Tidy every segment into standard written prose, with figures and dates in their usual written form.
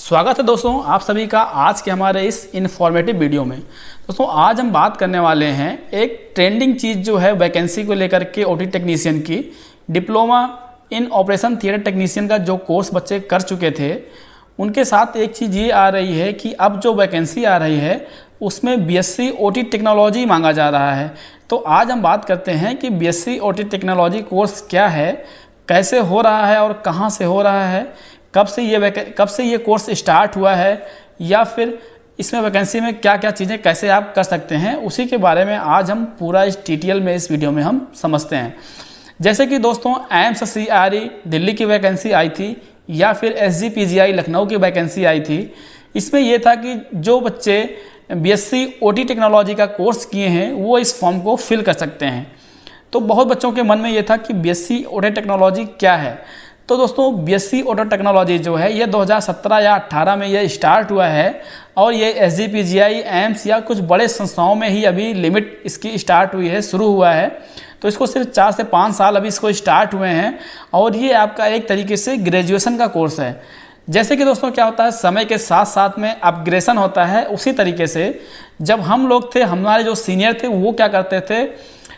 स्वागत है दोस्तों आप सभी का आज के हमारे इस इन्फॉर्मेटिव वीडियो में। दोस्तों आज हम बात करने वाले हैं एक ट्रेंडिंग चीज़ जो है वैकेंसी को लेकर के ओटी टेक्नीशियन की। Diploma in operation theatre technician का जो कोर्स बच्चे कर चुके थे उनके साथ एक चीज़ ये आ रही है कि अब जो वैकेंसी आ रही है उसमें बीएससी ओटी टेक्नोलॉजी मांगा जा रहा है। तो आज हम बात करते हैं कि बीएससी ओटी टेक्नोलॉजी कोर्स क्या है, कैसे हो रहा है और कहाँ से हो रहा है, कब से ये कोर्स स्टार्ट हुआ है, या फिर इसमें वैकेंसी में क्या क्या चीज़ें कैसे आप कर सकते हैं, उसी के बारे में आज हम पूरा इस डिटेल में इस वीडियो में हम समझते हैं। जैसे कि दोस्तों एम्स सीआरई दिल्ली की वैकेंसी आई थी या फिर एसजीपीजीआई लखनऊ की वैकेंसी आई थी। इसमें यह था कि जो बच्चे बीएससी ओटी टेक्नोलॉजी का कोर्स किए हैं वो इस फॉर्म को फिल कर सकते हैं। तो बहुत बच्चों के मन में ये था कि बीएससी ओटी टेक्नोलॉजी क्या है। तो दोस्तों बीएससी ऑटो टेक्नोलॉजी जो है ये 2017 या 18 में ये स्टार्ट हुआ है और ये एसजीपीजीआई एम्स या कुछ बड़े संस्थाओं में ही अभी लिमिट इसकी स्टार्ट हुई है, शुरू हुआ है। तो इसको सिर्फ 4 से 5 साल अभी इसको स्टार्ट हुए हैं और ये आपका एक तरीके से ग्रेजुएशन का कोर्स है। जैसे कि दोस्तों क्या होता है, समय के साथ साथ में अपग्रेडेशन होता है, उसी तरीके से जब हम लोग थे, हमारे जो सीनियर थे वो क्या करते थे,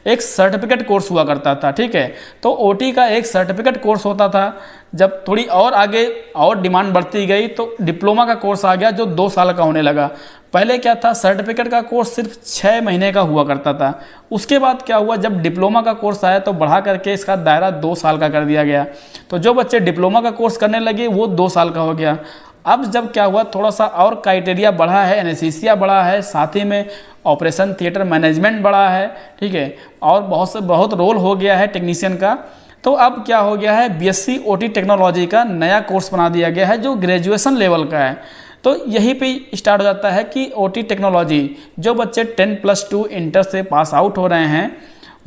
एक सर्टिफिकेट कोर्स हुआ करता था। ठीक है, तो ओटी का एक सर्टिफिकेट कोर्स होता था। जब थोड़ी और आगे और डिमांड बढ़ती गई तो डिप्लोमा का कोर्स आ गया जो 2 साल का होने लगा। पहले क्या था, सर्टिफिकेट का कोर्स सिर्फ 6 महीने का हुआ करता था। उसके बाद क्या हुआ, जब डिप्लोमा का कोर्स आया तो बढ़ा करके इसका दायरा 2 साल का कर दिया गया। तो जो बच्चे डिप्लोमा का कोर्स करने लगे वो 2 साल का हो गया। अब जब क्या हुआ, थोड़ा सा और क्राइटेरिया बढ़ा है, एनेस्थीसिया बढ़ा है, साथ ही में ऑपरेशन थिएटर मैनेजमेंट बढ़ा है। ठीक है, और बहुत रोल हो गया है टेक्नीशियन का। तो अब क्या हो गया है, बीएससी ओटी टेक्नोलॉजी का नया कोर्स बना दिया गया है जो ग्रेजुएशन लेवल का है। तो यहीं पे स्टार्ट हो जाता है कि ओटी टेक्नोलॉजी जो बच्चे 10+2 इंटर से पास आउट हो रहे हैं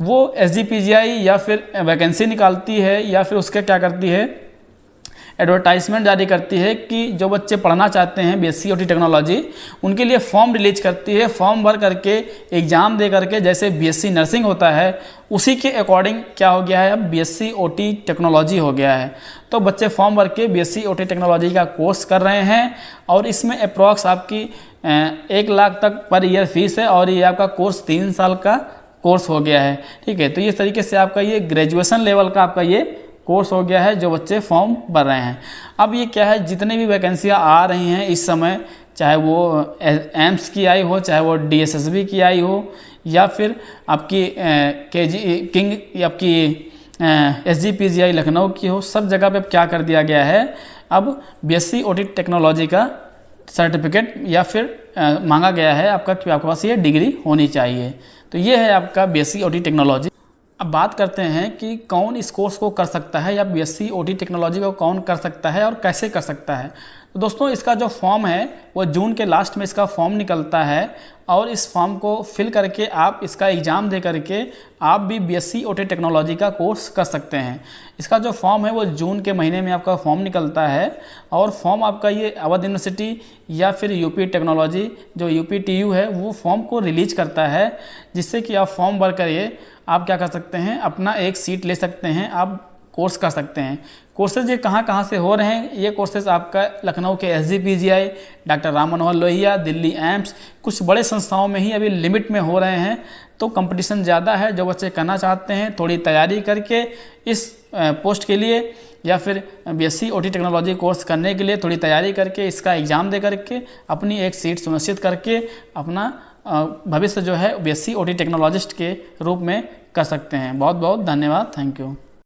वो एसजीपीजीआई या फिर वैकेंसी निकालती है या फिर उसके क्या करती है, एडवर्टाइजमेंट जारी करती है कि जो बच्चे पढ़ना चाहते हैं बीएससी ओटी टेक्नोलॉजी उनके लिए फॉर्म रिलीज करती है। फॉर्म भर करके एग्ज़ाम दे करके, जैसे बीएससी नर्सिंग होता है उसी के अकॉर्डिंग क्या हो गया है, अब बीएससी ओटी टेक्नोलॉजी हो गया है। तो बच्चे फॉर्म भर के बीएससी ओटी टेक्नोलॉजी का कोर्स कर रहे हैं और इसमें अप्रॉक्स आपकी 1 लाख तक पर ईयर फीस है और ये आपका कोर्स 3 साल का कोर्स हो गया है। ठीक है, तो इस तरीके से आपका ये ग्रेजुएशन लेवल का आपका ये कोर्स हो गया है जो बच्चे फॉर्म भर रहे हैं। अब ये क्या है, जितने भी वैकेंसियाँ आ रही हैं इस समय, चाहे वो एम्स की आई हो, चाहे वो डीएसएसबी की आई हो, या फिर आपकी आपकी एसजीपीजीआई लखनऊ की हो, सब जगह पे क्या कर दिया गया है, अब बीएससी ओटी टेक्नोलॉजी का सर्टिफिकेट या फिर मांगा गया है आपका कि आपके पास ये डिग्री होनी चाहिए। तो ये है आपका बीएससी ओटी टेक्नोलॉजी। अब बात करते हैं कि कौन इस कोर्स को कर सकता है या बीएससी ओटी टेक्नोलॉजी को कौन कर सकता है और कैसे कर सकता है। तो दोस्तों इसका जो फॉर्म है वो जून के लास्ट में इसका फॉर्म निकलता है और इस फॉर्म को फिल करके आप इसका एग्ज़ाम दे करके आप भी बीएससी ओटी टेक्नोलॉजी का कोर्स कर सकते हैं। इसका जो फॉर्म है वो जून के महीने में आपका फॉर्म निकलता है और फॉर्म आपका ये अवध यूनिवर्सिटी या फिर यूपी टेक्नोलॉजी जो यूपीटीयू है वो फॉर्म को रिलीज करता है, जिससे कि आप फॉर्म भर करिए, आप क्या कर सकते हैं, अपना एक सीट ले सकते हैं, आप कोर्स कर सकते हैं। कोर्सेज ये कहाँ से हो रहे हैं, ये कोर्सेज आपका लखनऊ के SGPGI, doctor Ram Manohar Lohia, Delhi AIIMS, कुछ बड़े संस्थाओं में ही अभी लिमिट में हो रहे हैं। तो कंपटीशन ज़्यादा है, जो बच्चे करना चाहते हैं थोड़ी तैयारी करके इस पोस्ट के लिए या फिर बीएससी ओटी टेक्नोलॉजी कोर्स करने के लिए थोड़ी तैयारी करके इसका एग्ज़ाम दे करके अपनी एक सीट सुनिश्चित करके अपना भविष्य जो है बीएससी ओटी टेक्नोलॉजिस्ट के रूप में कर सकते हैं। बहुत बहुत धन्यवाद, थैंक यू।